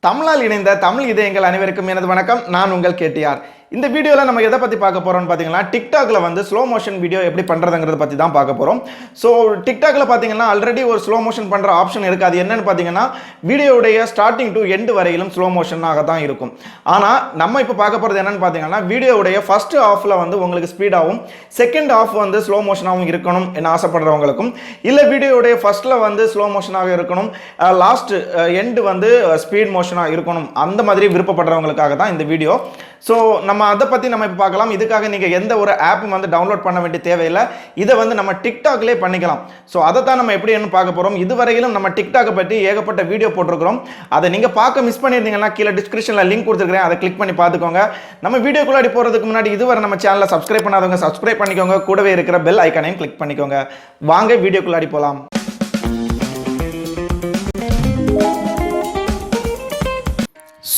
தமிழால் இணைந்த தமிழ் இதயங்கள் அனைவருக்கும் எனது வணக்கம். நான் உங்கள் கேடிஆர். இந்த வீடியோவில் நம்ம எதை பற்றி பார்க்க போகிறோம்னு பார்த்தீங்கன்னா, டிக்டாக்ல வந்து ஸ்லோ மோஷன் வீடியோ எப்படி பண்ணுறதுங்கிறத பற்றி தான் பார்க்க போகிறோம். ஸோ டிக்டாக்ல பார்த்தீங்கன்னா ஆல்ரெடி ஒரு ஸ்லோ மோஷன் பண்ணுற ஆப்ஷன் இருக்குது. அது என்னன்னு பார்த்தீங்கன்னா, வீடியோடைய ஸ்டார்டிங் டு எண்டு வரையிலும் ஸ்லோ மோஷனாக தான் இருக்கும். ஆனால் நம்ம இப்போ பார்க்க போகிறது என்னன்னு பார்த்தீங்கன்னா, வீடியோடைய ஃபர்ஸ்ட் ஹாஃபில் வந்து உங்களுக்கு ஸ்பீடாகவும் செகண்ட் ஹாஃப் வந்து ஸ்லோ மோஷனாகவும் இருக்கணும் என்ன ஆசைப்படுறவங்களுக்கும், இல்லை வீடியோடைய ஃபர்ஸ்ட்டில் வந்து ஸ்லோ மோஷனாக இருக்கணும், லாஸ்ட் எண்டு வந்து ஸ்பீட் மோஷனாக இருக்கணும், அந்த மாதிரி விருப்பப்படுறவங்களுக்காக தான் இந்த வீடியோ. ஸோ நம்ம அதை பற்றி நம்ம இப்போ பார்க்கலாம். இதுக்காக நீங்கள் எந்த ஒரு ஆப்பும் வந்து டவுன்லோட் பண்ண வேண்டிய தேவையில்லை. இதை வந்து நம்ம டிக்டாக்லேயே பண்ணிக்கலாம். ஸோ அதை தான் நம்ம எப்படின்னு பார்க்க போகிறோம். இதுவரையிலும் நம்ம டிக்டாக்கை பற்றி ஏகப்பட்ட வீடியோ போட்டிருக்கிறோம். அதை நீங்கள் பார்க்க மிஸ் பண்ணியிருந்தீங்கன்னா கீழே டிஸ்கிரிப்ஷனில் லிங்க் கொடுத்துருக்கிறேன், அதை கிளிக் பண்ணி பார்த்துக்கோங்க. நம்ம வீடியோக்குள்ளாடி போகிறதுக்கு முன்னாடி இதுவரை நம்ம சேனலை சப்ஸ்கிரைப் பண்ணாதவங்க சப்ஸ்கிரைப் பண்ணிக்கோங்க. கூடவே இருக்கிற பெல் ஐக்கானையும் கிளிக் பண்ணிக்கோங்க. வாங்க வீடியோக்குள்ளாடி போகலாம்.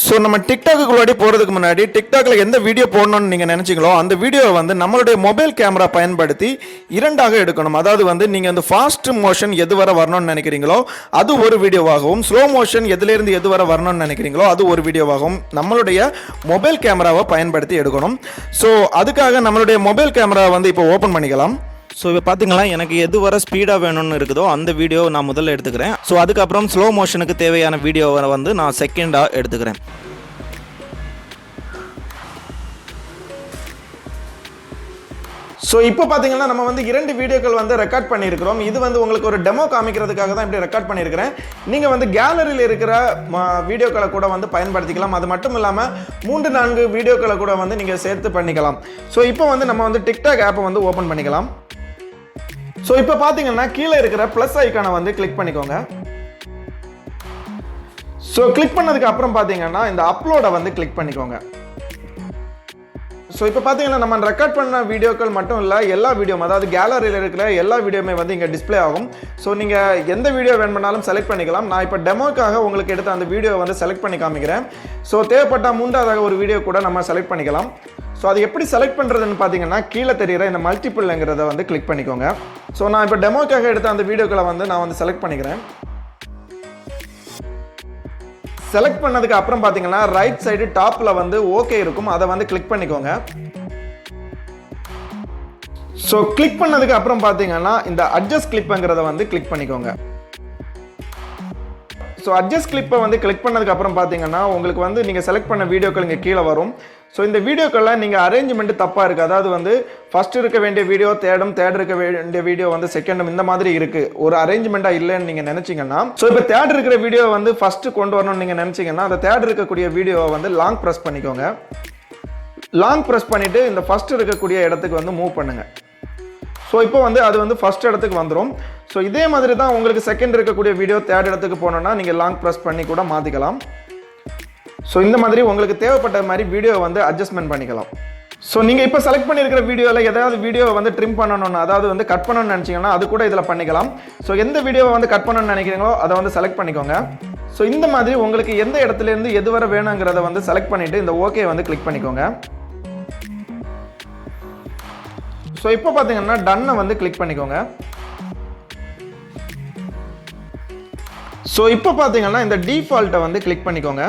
ஸோ நம்ம டிக்டாக்குள்ளாடி போகிறதுக்கு முன்னாடி டிக்டாக்ல எந்த வீடியோ போடணும்னு நீங்கள் நினச்சிங்களோ அந்த வீடியோவை வந்து நம்மளுடைய மொபைல் கேமரா பயன்படுத்தி இரண்டாக எடுக்கணும். அதாவது வந்து நீங்கள் அந்த ஃபாஸ்ட் மோஷன் எது வரை வரணும்னு நினைக்கிறீங்களோ அது ஒரு வீடியோவாகவும், ஸ்லோ மோஷன் எதுலேருந்து எது வரை வரணும்னு நினைக்கிறீங்களோ அது ஒரு வீடியோவாகவும் நம்மளுடைய மொபைல் கேமராவை பயன்படுத்தி எடுக்கணும். ஸோ அதுக்காக நம்மளுடைய மொபைல் கேமராவை வந்து இப்போ ஓப்பன் பண்ணிக்கலாம். ஸோ இப்போ பார்த்தீங்களா, எனக்கு எது வர ஸ்பீடாக வேணும்னு இருக்குதோ அந்த வீடியோவை நான் முதல்ல எடுத்துக்கிறேன். ஸோ அதுக்கப்புறம் ஸ்லோ மோஷனுக்கு தேவையான வீடியோவை வந்து நான் செகண்டாக எடுத்துக்கிறேன். ஸோ இப்போ பார்த்தீங்கன்னா நம்ம வந்து 2 வீடியோக்கள் வந்து ரெக்கார்ட் பண்ணியிருக்கிறோம். இது வந்து உங்களுக்கு ஒரு டெமோ காமிக்கிறதுக்காக தான் இப்படி ரெக்கார்ட் பண்ணியிருக்கிறேன். நீங்கள் வந்து கேலரியில் இருக்கிற வீடியோக்களை கூட வந்து பயன்படுத்திக்கலாம். அது மட்டும் இல்லாமல் 3-4 வீடியோக்களை கூட வந்து நீங்கள் சேர்த்து பண்ணிக்கலாம். ஸோ இப்போ வந்து நம்ம வந்து டிக்டாக் ஆப்பை வந்து ஓப்பன் பண்ணிக்கலாம். ஸோ இப்போ பார்த்தீங்கன்னா கீழே இருக்கிற ப்ளஸ் ஐக்கானை வந்து கிளிக் பண்ணிக்கோங்க. ஸோ கிளிக் பண்ணதுக்கு அப்புறம் பார்த்தீங்கன்னா இந்த அப்லோடை வந்து கிளிக் பண்ணிக்கோங்க. ஸோ இப்போ பார்த்தீங்கன்னா நம்ம ரெக்கார்ட் பண்ண வீடியோக்கள் மட்டும் இல்லை, எல்லா வீடியோ, அதாவது கேலரியில் இருக்கிற எல்லா வீடியோமே வந்து இங்கே டிஸ்பிளே ஆகும். ஸோ நீங்கள் எந்த வீடியோ வேணும்னாலும் செலக்ட் பண்ணிக்கலாம். நான் இப்போ டெமோக்காக உங்களுக்கு எடுத்த அந்த வீடியோவை வந்து செலக்ட் பண்ணி காமிக்கிறேன். ஸோ தேவைப்பட்ட மூன்றாவதாக ஒரு வீடியோ கூட நம்ம செலக்ட் பண்ணிக்கலாம். ஸோ அது எப்படி செலக்ட் பண்ணுறதுன்னு பார்த்தீங்கன்னா, கீழே தெரிகிற இந்த மல்டிபிள்ங்கிறத வந்து கிளிக் பண்ணிக்கோங்க. ஸோ நான் இப்போ டெமோக்காக எடுத்த அந்த வீடியோக்களை வந்து நான் வந்து செலக்ட் பண்ணிக்கிறேன். செலக்ட் பண்ணதுக்கு அப்புறம் பார்த்தீங்கன்னா ரைட் சைடு டாப்ல வந்து ஓகே இருக்கும், அதை வந்து கிளிக் பண்ணிக்கோங்க. ஸோ கிளிக் பண்ணதுக்கு அப்புறம் பார்த்தீங்கன்னா இந்த அட்ஜஸ்ட் கிளிப்புங்கிறத வந்து கிளிக் பண்ணிக்கோங்க. ஸோ அட்ஜஸ்ட் கிளிப்பை வந்து கிளிக் பண்ணதுக்கு அப்புறம் பார்த்தீங்கன்னா உங்களுக்கு வந்து நீங்கள் செலக்ட் பண்ண வீடியோக்கள் இங்கே கீழே வரும். ஸோ இந்த வீடியோக்களில் நீங்கள் அரேஞ்ச்மெண்ட் தப்பாக இருக்குது. அதாவது வந்து ஃபர்ஸ்ட் இருக்க வேண்டிய வீடியோ தேர்டும், தேர்ட் இருக்க வேண்டிய வீடியோ வந்து செகண்டும், இந்த மாதிரி இருக்குது. ஒரு அரேஞ்ச்மெண்ட்டாக இல்லைன்னு நீங்கள் நினச்சிங்கன்னா, ஸோ இப்போ தேர்ட் இருக்கிற வீடியோ வந்து ஃபர்ஸ்ட் கொண்டு வரணும்னு நீங்கள் நினச்சிங்கன்னா அந்த தேர்ட் இருக்கக்கூடிய வீடியோவை வந்து லாங் ப்ரெஸ் பண்ணிக்கோங்க. லாங் ப்ரெஸ் பண்ணிவிட்டு இந்த ஃபர்ஸ்ட் இருக்கக்கூடிய இடத்துக்கு வந்து மூவ் பண்ணுங்கள். ஸோ இப்போ வந்து அது வந்து ஃபர்ஸ்ட் இடத்துக்கு வந்துடும். ஸோ இதே மாதிரி தான் உங்களுக்கு செகண்ட் இருக்கக்கூடிய வீடியோ தேர்ட் இடத்துக்கு போனோன்னா நீங்கள் லாங் ப்ரெஸ் பண்ணி கூட மாற்றிக்கலாம். ஸோ இந்த மாதிரி உங்களுக்கு தேவைப்பட்ட மாதிரி வீடியோ வந்து அட்ஜஸ்ட்மெண்ட் பண்ணிக்கலாம். ஸோ நீங்கள் இப்போ செலக்ட் பண்ணியிருக்கிற வீடியோவில் ஏதாவது வீடியோவை வந்து ட்ரிம் பண்ணணும்னு, அதாவது வந்து கட் பண்ணணும்னு நினச்சிங்கன்னா அது கூட இதில் பண்ணிக்கலாம். ஸோ எந்த வீடியோவை வந்து கட் பண்ணணும்னு நினைக்கிறீங்களோ அதை வந்து செலக்ட் பண்ணிக்கோங்க. ஸோ இந்த மாதிரி உங்களுக்கு எந்த இடத்துலேருந்து எது வரை வேணுங்கிறத வந்து செலக்ட் பண்ணிவிட்டு இந்த ஓகே வந்து கிளிக் பண்ணிக்கோங்க. ஸோ இப்போ பார்த்தீங்கன்னா டன்னை வந்து கிளிக் பண்ணிக்கோங்க. ஸோ இப்போ பார்த்தீங்கன்னா இந்த டிஃபால்ட்டை வந்து கிளிக் பண்ணிக்கோங்க.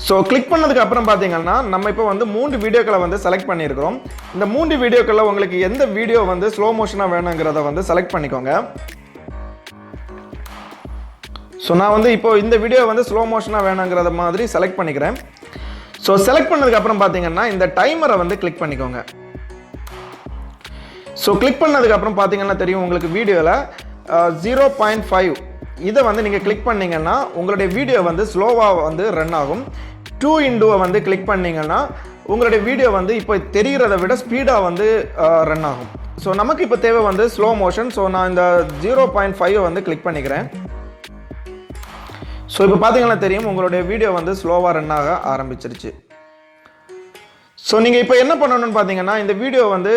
ஸோ கிளிக் பண்ணதுக்கு அப்புறம் பார்த்தீங்கன்னா நம்ம இப்போ வந்து 3 வீடியோக்களை வந்து செலக்ட் பண்ணியிருக்கிறோம். இந்த 3 வீடியோக்களில் உங்களுக்கு எந்த வீடியோ வந்து ஸ்லோ மோஷனாக வேணுங்கிறத வந்து செலக்ட் பண்ணிக்கோங்க. ஸோ நான் வந்து இப்போ இந்த வீடியோ வந்து ஸ்லோ மோஷனாக வேணுங்கிறத மாதிரி செலக்ட் பண்ணிக்கிறேன். ஸோ செலக்ட் பண்ணதுக்கு அப்புறம் பார்த்தீங்கன்னா இந்த டைமரை வந்து கிளிக் பண்ணிக்கோங்க. ஸோ கிளிக் பண்ணதுக்கு அப்புறம் பார்த்தீங்கன்னா தெரியும் உங்களுக்கு வீடியோவில் 0.5 இதை வந்து நீங்கள் கிளிக் பண்ணீங்கன்னா உங்களுடைய வீடியோ வந்து ஸ்லோவாக வந்து ரன் ஆகும். 2 வந்து கிளிக் பண்ணீங்கன்னா உங்களுடைய வீடியோ வந்து இப்போ தெரிகிறத விட ஸ்பீடாக வந்து ரன் ஆகும். ஸோ நமக்கு இப்போ தேவை வந்து ஸ்லோ மோஷன். ஸோ நான் இந்த 0.5 வந்து கிளிக் பண்ணிக்கிறேன். ஸோ இப்போ பார்த்தீங்கன்னா தெரியும் உங்களுடைய வீடியோ வந்து ஸ்லோவாக ரன் ஆக ஆரம்பிச்சிருச்சு. ஸோ நீங்கள் இப்போ என்ன பண்ணணும்னு பார்த்தீங்கன்னா, இந்த வீடியோ வந்து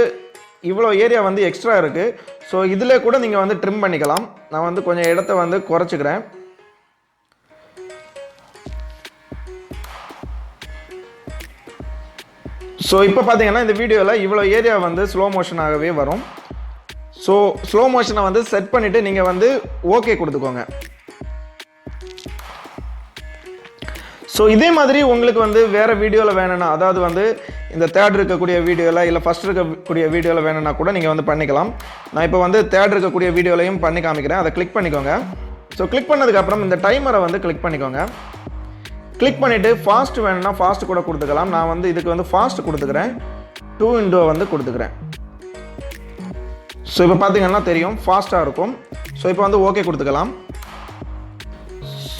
இவ்வளோ ஏரியா வந்து எக்ஸ்ட்ரா இருக்குது. ஸோ இதில் கூட நீங்கள் வந்து ட்ரிம் பண்ணிக்கலாம். நான் வந்து கொஞ்சம் இடத்த வந்து குறைச்சிக்கிறேன். ஸோ இப்போ பார்த்தீங்கன்னா இந்த வீடியோவில் இவ்வளோ ஏரியா வந்து ஸ்லோ மோஷனாகவே வரும். ஸோ ஸ்லோ மோஷனை வந்து செட் பண்ணிவிட்டு நீங்கள் வந்து ஓகே கொடுத்துக்கோங்க. ஸோ இதே மாதிரி உங்களுக்கு வந்து வேறு வீடியோவில் வேணும்னா, அதாவது வந்து இந்த தேர்ட் இருக்கக்கூடிய வீடியோவில் இல்லை ஃபஸ்ட் இருக்கக்கூடிய வீடியோவில் வேணும்னா கூட நீங்கள் வந்து பண்ணிக்கலாம். நான் இப்போ வந்து தேர்ட் இருக்கக்கூடிய வீடியோலையும் பண்ணி காமிக்கிறேன். அதை கிளிக் பண்ணிக்கோங்க. ஸோ கிளிக் பண்ணதுக்கப்புறம் இந்த டைமரை வந்து கிளிக் பண்ணிக்கோங்க. கிளிக் பண்ணிவிட்டு ஃபாஸ்ட் வேணும்னா ஃபாஸ்ட் கூட கொடுத்துக்கலாம். நான் வந்து இதுக்கு வந்து ஃபாஸ்ட் கொடுத்துக்கிறேன், 2 விண்டோ வந்து கொடுத்துக்கிறேன். ஸோ இப்போ பார்த்தீங்கன்னா தெரியும் ஃபாஸ்ட்டாக இருக்கும். ஸோ இப்போ வந்து ஓகே கொடுத்துக்கலாம்.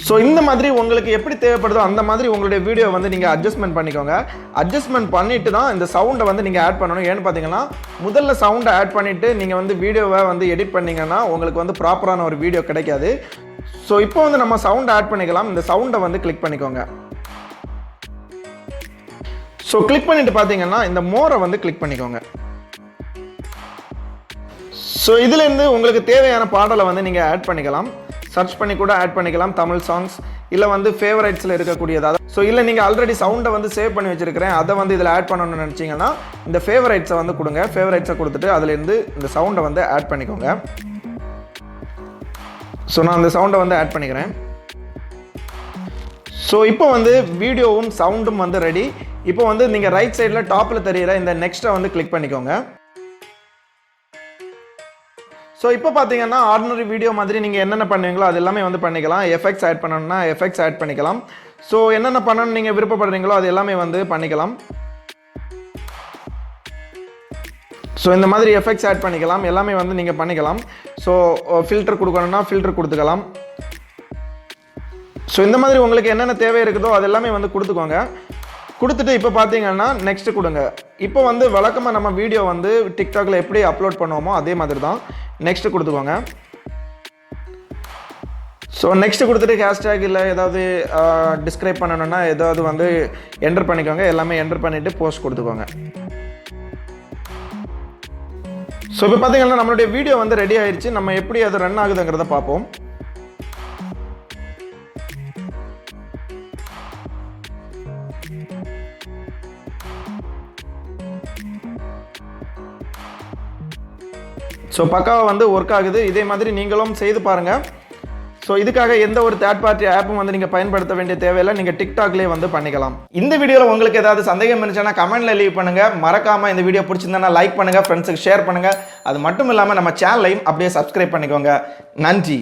ஸோ இந்த மாதிரி உங்களுக்கு எப்படி தேவைப்படுதோ அந்த மாதிரி உங்களுடைய வீடியோ வந்து நீங்கள் அட்ஜஸ்ட்மெண்ட் பண்ணிக்கோங்க. அட்ஜஸ்ட்மெண்ட் பண்ணிவிட்டு தான் இந்த சவுண்டை வந்து நீங்கள் ஆட் பண்ணணும். ஏன்னு பார்த்தீங்கன்னா முதல்ல சவுண்டை ஆட் பண்ணிவிட்டு நீங்கள் வந்து வீடியோவை வந்து எடிட் பண்ணிங்கன்னா உங்களுக்கு வந்து ப்ராப்பரான ஒரு வீடியோ கிடைக்காது. ஸோ இப்போ வந்து நம்ம சவுண்டை ஆட் பண்ணிக்கலாம். இந்த சவுண்டை வந்து கிளிக் பண்ணிக்கோங்க. ஸோ கிளிக் பண்ணிட்டு பார்த்தீங்கன்னா இந்த மோரை வந்து கிளிக் பண்ணிக்கோங்க. ஸோ இதுலேருந்து உங்களுக்கு தேவையான பாடலை வந்து நீங்கள் ஆட் பண்ணிக்கலாம். சர்ச் பண்ணி கூட ஆட் பண்ணிக்கலாம், தமிழ் சாங்ஸ் இல்லை வந்து ஃபேவரைட்ஸில் இருக்கக்கூடியது. ஸோ இல்லை நீங்கள் ஆல்ரெடி சவுண்டை வந்து சேவ் பண்ணி வச்சுருக்கிறேன், அதை வந்து இதில் ஆட் பண்ணணும்னு நினச்சிங்கன்னா இந்த ஃபேவரைட்ஸை வந்து கொடுங்க. ஃபேவரைட்ஸை கொடுத்துட்டு அதுலேருந்து இந்த சவுண்டை வந்து ஆட் பண்ணிக்கோங்க. ஸோ நான் அந்த சவுண்டை வந்து ஆட் பண்ணிக்கிறேன். ஸோ இப்போ வந்து வீடியோவும் சவுண்டும் வந்து ரெடி. இப்போ வந்து நீங்கள் ரைட் சைடில் டாப்பில் தெரிகிற இந்த நெக்ஸ்ட்டை வந்து கிளிக் பண்ணிக்கோங்க. ஸோ இப்போ பார்த்தீங்கன்னா ஆர்டினரி வீடியோ மாதிரி நீங்கள் என்னென்ன பண்ணுவீங்களோ அது எல்லாமே வந்து பண்ணிக்கலாம். எஃபெக்ட்ஸ் ஆட் பண்ணணும்னா எஃபெக்ட்ஸ் ஆட் பண்ணிக்கலாம். ஸோ என்னென்ன பண்ணணும்னு நீங்கள் விருப்பப்படுறீங்களோ அது எல்லாமே வந்து பண்ணிக்கலாம். ஸோ இந்த மாதிரி எஃபெக்ட்ஸ் ஆட் பண்ணிக்கலாம், எல்லாமே வந்து நீங்கள் பண்ணிக்கலாம். ஸோ ஃபில்டர் கொடுக்கணும்னா ஃபில்டர் கொடுத்துக்கலாம். ஸோ இந்த மாதிரி உங்களுக்கு என்னென்ன தேவை இருக்குதோ அது எல்லாமே வந்து கொடுத்துக்கோங்க. கொடுத்துட்டு இப்போ பார்த்தீங்கன்னா நெக்ஸ்ட் கொடுங்க. இப்போ வந்து வழக்கமாக நம்ம வீடியோ வந்து டிக்டாக்ல எப்படி அப்லோட் பண்ணுவோமோ அதே மாதிரி தான். நெக்ஸ்ட் கொடுத்துக்கோங்க. ஸோ நெக்ஸ்ட் கொடுத்துட்டு ஹேஷ்டேக் இல்லை ஏதாவது டிஸ்கிரைப் பண்ணணும்னா ஏதாவது வந்து என்டர் பண்ணிக்கோங்க. எல்லாமே என்டர் பண்ணிவிட்டு போஸ்ட் கொடுத்துக்கோங்க. ஸோ இப்போ பார்த்தீங்கன்னா நம்மளுடைய வீடியோ வந்து ரெடி ஆயிடுச்சு. நம்ம எப்படி அது ரன் ஆகுதுங்கிறத பார்ப்போம். ஸோ பக்காவாக வந்து ஒர்க் ஆகுது. இதே மாதிரி நீங்களும் செய்து பாருங்கள். ஸோ இதுக்காக எந்த ஒரு தேர்ட் பார்ட்டி ஆப்பும் வந்து நீங்கள் பயன்படுத்த வேண்டிய தேவையில்லை. நீங்கள் டிக்டாக்லேயே வந்து பண்ணிக்கலாம். இந்த வீடியோவில் உங்களுக்கு ஏதாவது சந்தேகம் இருந்துச்சுன்னா கமெண்ட்டில் லீவ் பண்ணுங்கள். மறக்காமல் இந்த வீடியோ பிடிச்சிருந்தா லைக் பண்ணுங்கள், ஃப்ரெண்ட்ஸுக்கு ஷேர் பண்ணுங்கள். அது மட்டும் இல்லாமல் நம்ம சேனலையும் அப்படியே சப்ஸ்கிரைப் பண்ணிக்கோங்க. நன்றி.